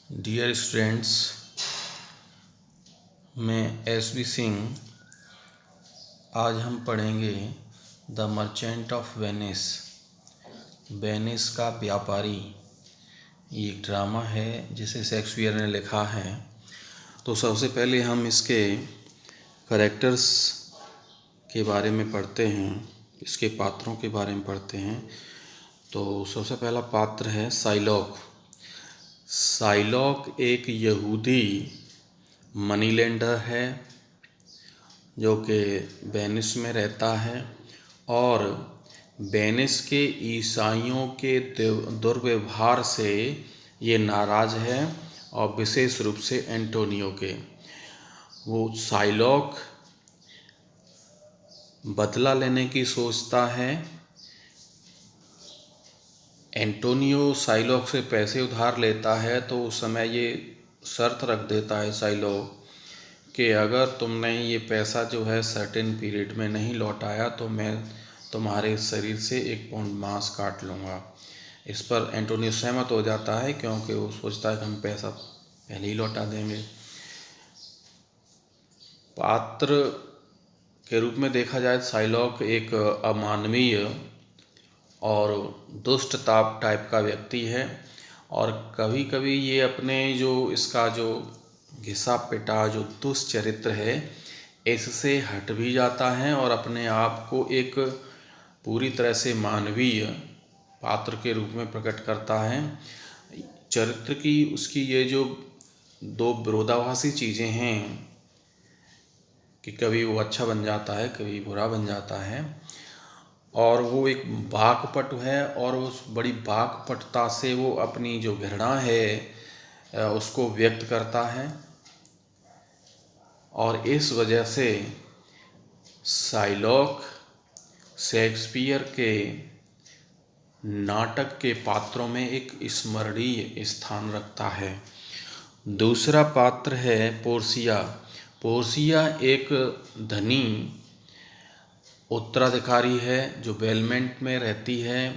Dear students, मैं S.B.. Singh. आज हम पढ़ेंगे the merchant of Venice, Venice का व्यापारी। ये एक ड्रामा है जिसे शेक्सपियर ने लिखा है। तो सबसे पहले हम इसके करेक्टर्स के बारे में पढ़ते हैं, इसके पात्रों के बारे में पढ़ते हैं। तो सबसे पहला पात्र है साइलॉक। साइलॉक एक यहूदी मनी लेंडर है जो कि वेनिस में रहता है और वेनिस के ईसाइयों के दुर्व्यवहार से ये नाराज़ है, और विशेष रूप से एंटोनियो के। वो साइलॉक बदला लेने की सोचता है। एंटोनियो साइलॉक से पैसे उधार लेता है तो उस समय ये शर्त रख देता है साइलॉक कि अगर तुमने ये पैसा जो है सर्टेन पीरियड में नहीं लौटाया तो मैं तुम्हारे शरीर से 1 पाउंड मांस काट लूँगा। इस पर एंटोनियो सहमत हो जाता है क्योंकि वो सोचता है कि हम पैसा पहले ही लौटा देंगे। पात्र के रूप में देखा जाए साइलॉक एक अमानवीय और दुष्ट टाइप का व्यक्ति है, और कभी कभी ये अपने जो इसका जो घिसा पिटा जो दुष्चरित्र है इससे हट भी जाता है और अपने आप को एक पूरी तरह से मानवीय पात्र के रूप में प्रकट करता है। चरित्र की उसकी ये जो दो विरोधाभासी चीज़ें हैं कि कभी वो अच्छा बन जाता है, कभी बुरा बन जाता है, और वो एक बाकपटु है और उस बड़ी बाकपटुता से वो अपनी जो घृणा है उसको व्यक्त करता है। और इस वजह से साइलॉक शेक्सपियर के नाटक के पात्रों में एक स्मरणीय स्थान रखता है। दूसरा पात्र है पोर्सिया। पोर्सिया एक धनी उत्तराधिकारी है जो बेलमेंट में रहती है।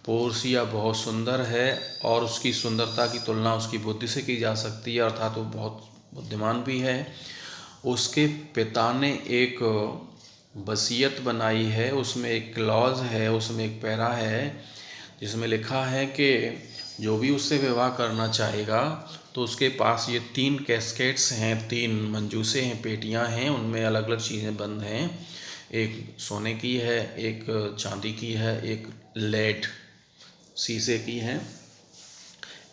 पोर्सिया बहुत सुंदर है और उसकी सुंदरता की तुलना उसकी बुद्धि से की जा सकती है, अर्थात वो बहुत बुद्धिमान भी है। उसके पिता ने एक वसीयत बनाई है, उसमें एक क्लॉज है, उसमें एक पैरा है जिसमें लिखा है कि जो भी उससे विवाह करना चाहेगा तो उसके पास ये 3 कैस्केट्स हैं, 3 मंजूसे हैं, पेटियां हैं, उनमें अलग अलग चीज़ें बंद हैं। एक सोने की है, एक चांदी की है, एक लेड शीशे की है।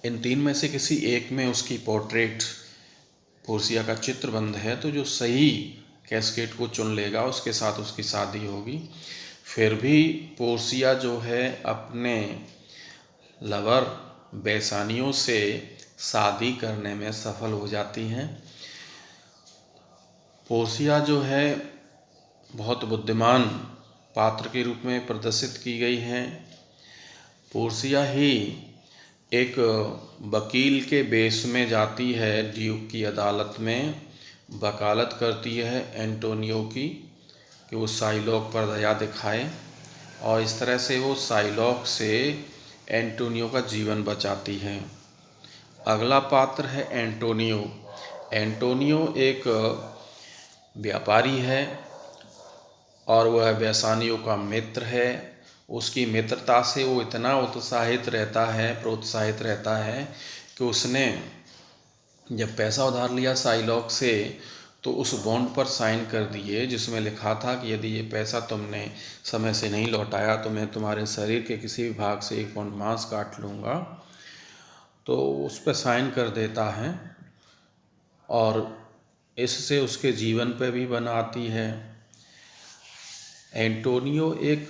इन 3 में से किसी एक में उसकी पोर्ट्रेट पोर्सिया का चित्र बंद है, तो जो सही कैस्केट को चुन लेगा उसके साथ उसकी शादी होगी। फिर भी पोर्सिया जो है अपने लवर बेसानियों से शादी करने में सफल हो जाती हैं। पोर्सिया जो है बहुत बुद्धिमान पात्र के रूप में प्रदर्शित की गई है। पोर्सिया ही एक वकील के बेस में जाती है ड्यूक की अदालत में, वकालत करती है एंटोनियो की कि वो साइलॉक पर दया दिखाए, और इस तरह से वो साइलॉक से एंटोनियो का जीवन बचाती है। अगला पात्र है एंटोनियो। एंटोनियो एक व्यापारी है और वह बेसानियों का मित्र है। उसकी मित्रता से वो इतना प्रोत्साहित रहता है कि उसने जब पैसा उधार लिया साइलॉक से तो उस बॉन्ड पर साइन कर दिए जिसमें लिखा था कि यदि ये पैसा तुमने समय से नहीं लौटाया तो मैं तुम्हारे शरीर के किसी भी भाग से 1 पाउंड मांस काट लूँगा। तो उस पर साइन कर देता है और इससे उसके जीवन पर भी बन आती है। एंटोनियो एक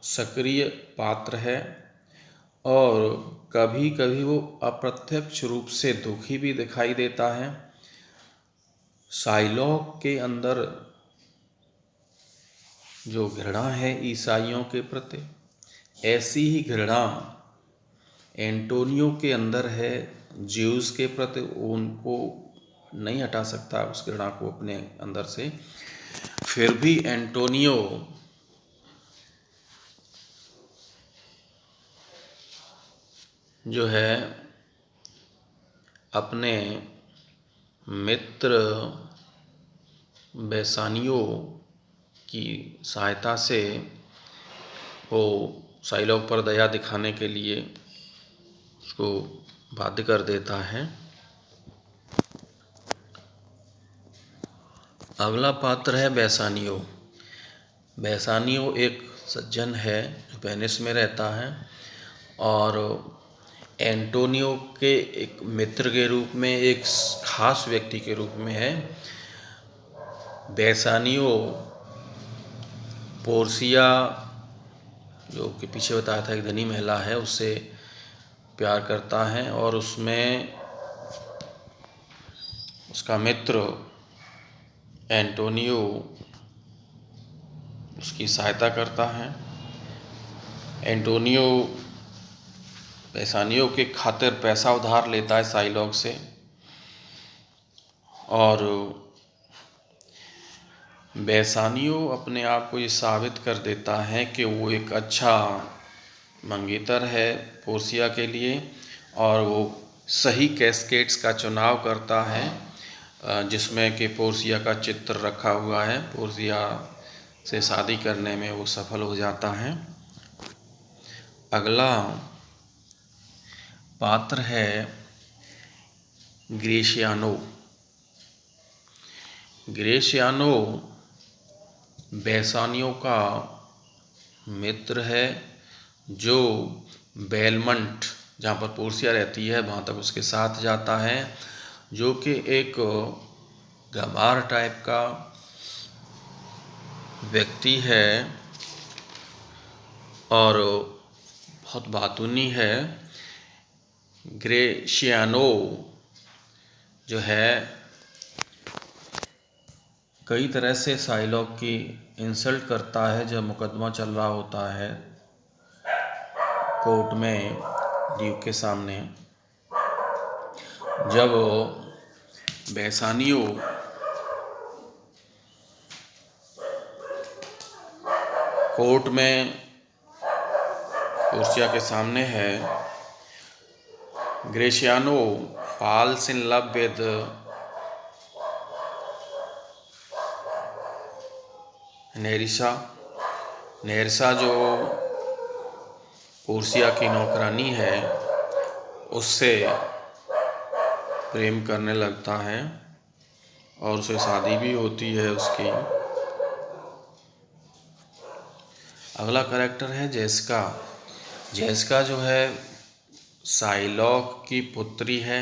सक्रिय पात्र है और कभी कभी वो अप्रत्यक्ष रूप से दुखी भी दिखाई देता है। साइलॉक के अंदर जो घृणा है ईसाइयों के प्रति, ऐसी ही घृणा एंटोनियो के अंदर है ज्यूस के प्रति। उनको नहीं हटा सकता उस घृणा को अपने अंदर से। फिर भी एंटोनियो जो है अपने मित्र बेसानियो की सहायता से वो शाइलॉक पर दया दिखाने के लिए उसको बाध्य कर देता है। अगला पात्र है बेसानियो। बेसानियो एक सज्जन है जो वेनिस में रहता है और एंटोनियो के एक मित्र के रूप में, एक खास व्यक्ति के रूप में है। बेसानियो पोर्सिया, जो कि पीछे बताया था एक धनी महिला है, उससे प्यार करता है और उसमें उसका मित्र एंटोनियो उसकी सहायता करता है। एंटोनियो बेसानियो के खातिर पैसा उधार लेता है शाइलॉक से और बेसानियो अपने आप को ये साबित कर देता है कि वो एक अच्छा मंगेतर है पोर्सिया के लिए और वो सही कैस्केड्स का चुनाव करता है जिसमें कि पोर्सिया का चित्र रखा हुआ है। पोर्सिया से शादी करने में वो सफल हो जाता है। अगला पात्र है ग्रेशियानो। ग्रेशियानो बेसानियो का मित्र है जो बेलमंट, जहाँ पर पोर्सिया रहती है, वहाँ तक उसके साथ जाता है, जो कि एक गंवार टाइप का व्यक्ति है और बहुत बातूनी है। ग्रेशियानो जो है कई तरह से शाइलॉक की इंसल्ट करता है जब मुकदमा चल रहा होता है कोर्ट में ड्यूक के सामने। जब बेसानियो कोर्ट में पोर्सिया के सामने है, Gratiano falls in love with Nerissa. Nerissa जो पोर्सिया की नौकरानी है उससे प्रेम करने लगता है और उससे शादी भी होती है उसकी। अगला कैरेक्टर है जेसिका। जेसिका जो है शाइलॉक की पुत्री है,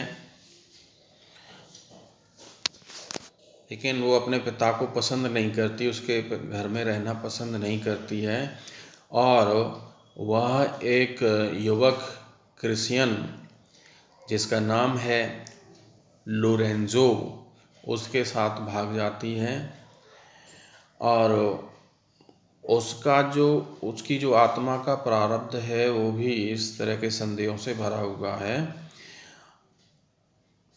लेकिन वो अपने पिता को पसंद नहीं करती, उसके घर में रहना पसंद नहीं करती है और वह एक युवक क्रिश्चियन जिसका नाम है लोरेंजो, उसके साथ भाग जाती है और उसकी जो आत्मा का प्रारब्ध है वो भी इस तरह के संदेहों से भरा हुआ है।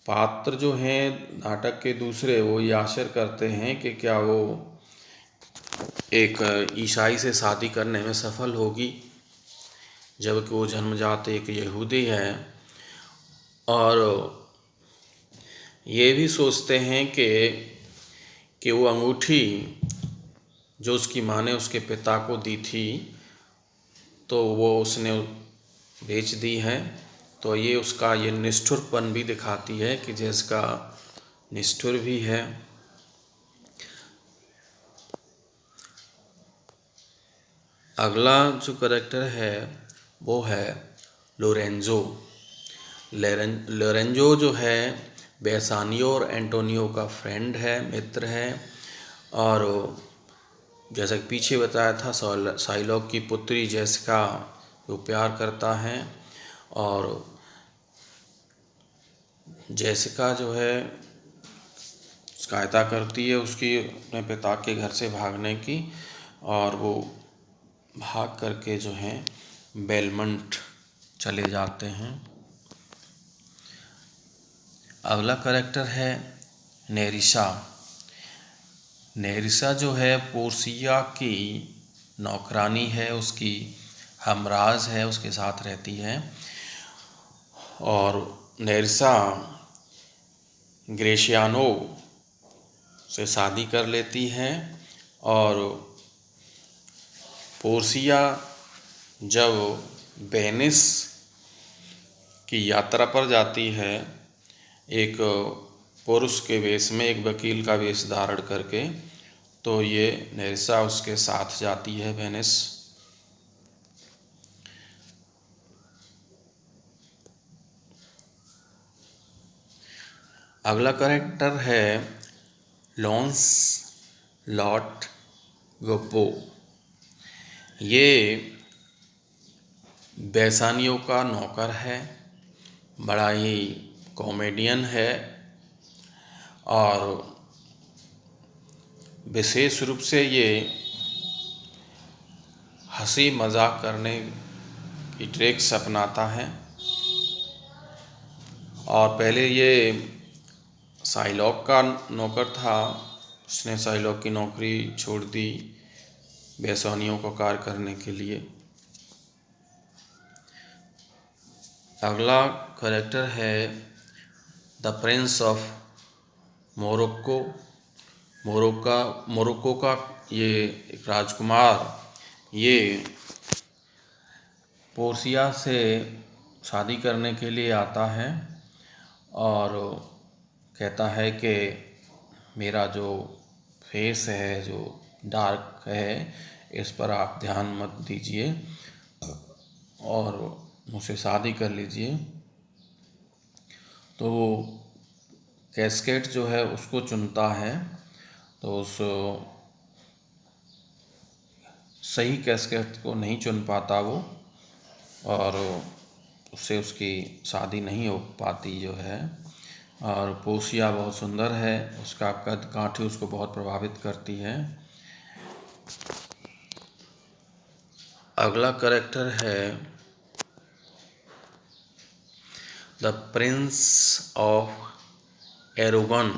पात्र जो हैं नाटक के दूसरे, वो ये आशा करते हैं कि क्या वो एक ईसाई से शादी करने में सफल होगी, जबकि वो जन्मजात एक यहूदी है, और ये भी सोचते हैं कि वो अंगूठी जो उसकी माँ ने उसके पिता को दी थी तो वो उसने बेच दी है। तो ये उसका ये निष्ठुरपन भी दिखाती है कि जिसका निष्ठुर भी है। अगला जो कैरेक्टर है वो है लोरेंजो। लोरेंजो जो है बेसानियो और एंटोनियो का फ्रेंड है, मित्र है, और जैसा कि पीछे बताया था शाइलॉक की पुत्री जेसिका को प्यार करता है और जेसिका जो है सहायता करती है उसकी अपने पिता के घर से भागने की और वो भाग करके जो है बेलमंट चले जाते हैं। अगला कैरेक्टर है नेरिसा। नेरिसा जो है पोर्सिया की नौकरानी है, उसकी हमराज है, उसके साथ रहती है और नेरिसा ग्रेशियानो से शादी कर लेती है और पोर्सिया जब वेनिस की यात्रा पर जाती है एक पुरुष के वेश में, एक वकील का वेश धारण करके, तो ये नेरसा उसके साथ जाती है वेनिस। अगला कैरेक्टर है लॉन्स लॉट गोपो। ये बेसानियों का नौकर है, बड़ा ही कॉमेडियन है और विशेष रूप से ये हंसी मजाक करने की ट्रिक्स अपनाता है। और पहले ये साइलॉक का नौकर था, उसने साइलॉक की नौकरी छोड़ दी बेसानियों को कार्य करने के लिए। अगला कैरेक्टर है the Prince of Morocco. Morocco का ये एक राजकुमार ये पोर्सिया से शादी करने के लिए आता है और कहता है कि मेरा जो फेस है, जो डार्क है, इस पर आप ध्यान मत दीजिए और मुझसे शादी कर लीजिए। तो वो कैस्केड जो है उसको चुनता है, तो उस सही कैस्केड को नहीं चुन पाता वो और उससे उसकी शादी नहीं हो पाती जो है। और पोर्सिया बहुत सुंदर है, उसका कद काठी उसको बहुत प्रभावित करती है। अगला कैरेक्टर है द प्रिंस ऑफ एरोगन।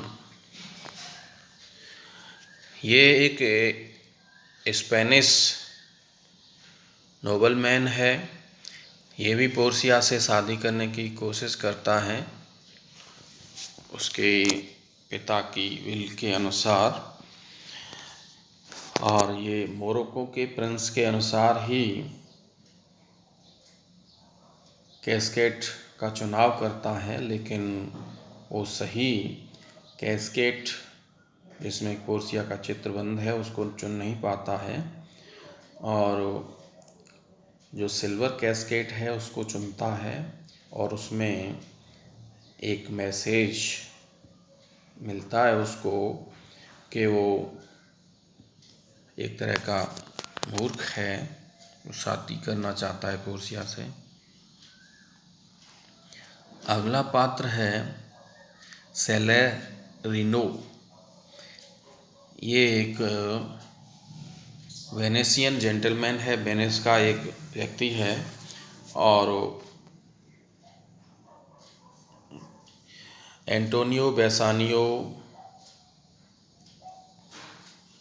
ये एक स्पेनिश नोबलमैन है, ये भी पोर्सिया से शादी करने की कोशिश करता है उसके पिता की विल के अनुसार, और ये मोरक्को के प्रिंस के अनुसार ही कैस्केड का चुनाव करता है, लेकिन वो सही कैस्केड जिसमें पोर्सिया का चित्रबंध है उसको चुन नहीं पाता है और जो सिल्वर कैस्केड है उसको चुनता है और उसमें एक मैसेज मिलता है उसको कि वो एक तरह का मूर्ख है, वो शादी करना चाहता है पोर्सिया से। अगला पात्र है सेलेरिनो। ये एक वेनेसियन जेंटलमैन है, वेनिस का एक व्यक्ति है और एंटोनियो बेसानियो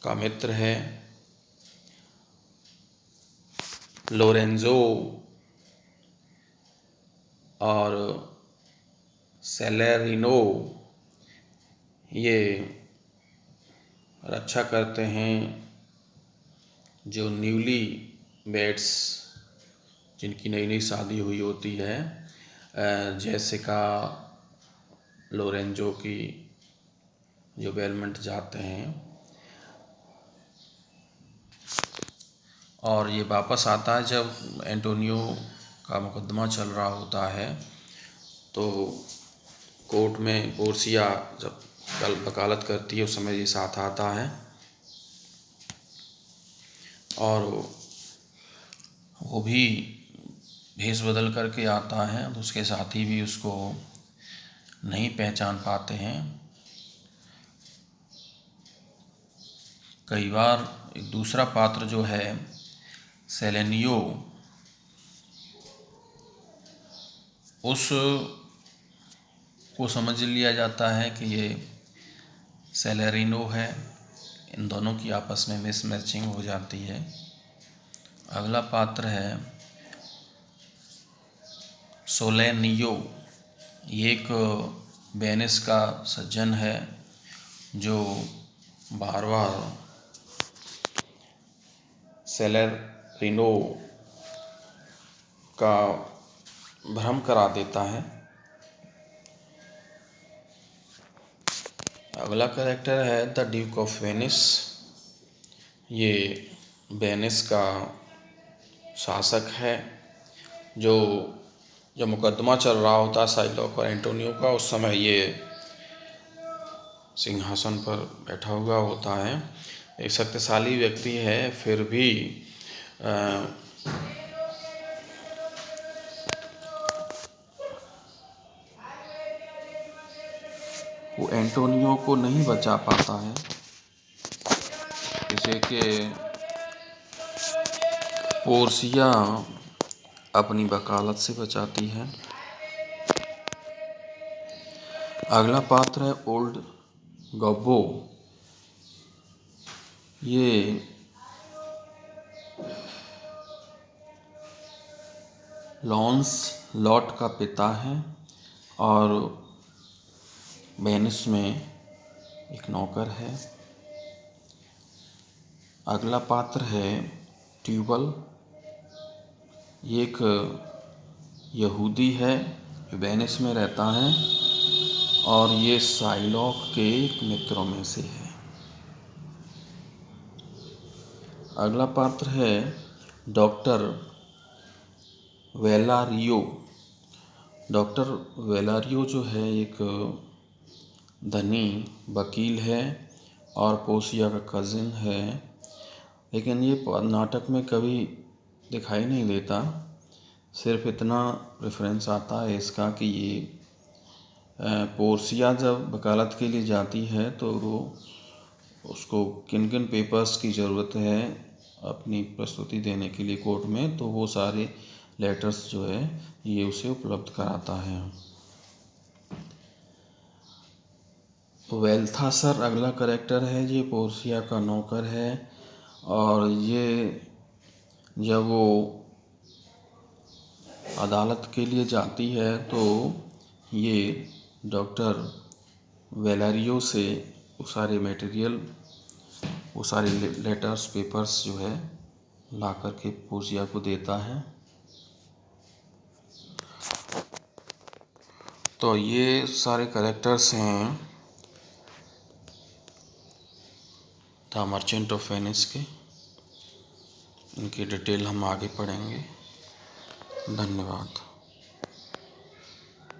का मित्र है। लोरेंजो और सेलेरिनो ये रक्षा करते हैं जो न्यूली बेड्स जिनकी नई नई शादी हुई होती है, जेसिका लोरेंजो की, जो बेलमंट जाते हैं और ये वापस आता है जब एंटोनियो का मुकदमा चल रहा होता है। तो कोर्ट में पोर्सिया जब वकालत करती है उस समय ये साथ आता है और वो भी भेष बदल करके आता है, तो उसके साथी भी उसको नहीं पहचान पाते हैं। कई बार एक दूसरा पात्र जो है सेलेनियो, उस को समझ लिया जाता है कि ये सेलेरिनो है, इन दोनों की आपस में मिसमैचिंग हो जाती है। अगला पात्र है सोलेनियो। ये एक वेनिस का सज्जन है जो बार बार सेलेरिनो का भ्रम करा देता है। अगला कैरेक्टर है द ड्यूक ऑफ वेनिस। ये वेनिस का शासक है जो जब मुकदमा चल रहा होता है शाइलॉक और एंटोनियो का, उस समय ये सिंहासन पर बैठा हुआ होता है। एक शक्तिशाली व्यक्ति है, फिर भी वो एंटोनियो को नहीं बचा पाता है, जैसे कि पोर्सिया अपनी वकालत से बचाती है। अगला पात्र है ओल्ड गब्बो। ये लॉन्स लॉट का पिता है और वेनिस में एक नौकर है। अगला पात्र है ट्यूबल। ये एक यहूदी है जो वेनिस में रहता है और ये शाइलॉक के मित्रों में से है। अगला पात्र है डॉक्टर वेलारियो। डॉक्टर वेलारियो जो है एक धनी वकील है और पोर्सिया का कज़िन है, लेकिन ये नाटक में कभी दिखाई नहीं देता। सिर्फ इतना रेफरेंस आता है इसका कि ये पोर्सिया जब वकालत के लिए जाती है तो वो उसको किन किन पेपर्स की ज़रूरत है अपनी प्रस्तुति देने के लिए कोर्ट में, तो वो सारे लेटर्स जो है ये उसे उपलब्ध कराता है। वेल्थासर अगला कैरेक्टर है। ये पोर्सिया का नौकर है और ये जब वो अदालत के लिए जाती है तो ये डॉक्टर वेलारियो से वो सारे मटेरियल, वो सारे लेटर्स पेपर्स जो है ला कर के पोर्सिया को देता है। तो ये सारे कैरेक्टर्स हैं द मर्चेंट ऑफ वेनिस के। इनकी डिटेल हम आगे पढ़ेंगे। धन्यवाद।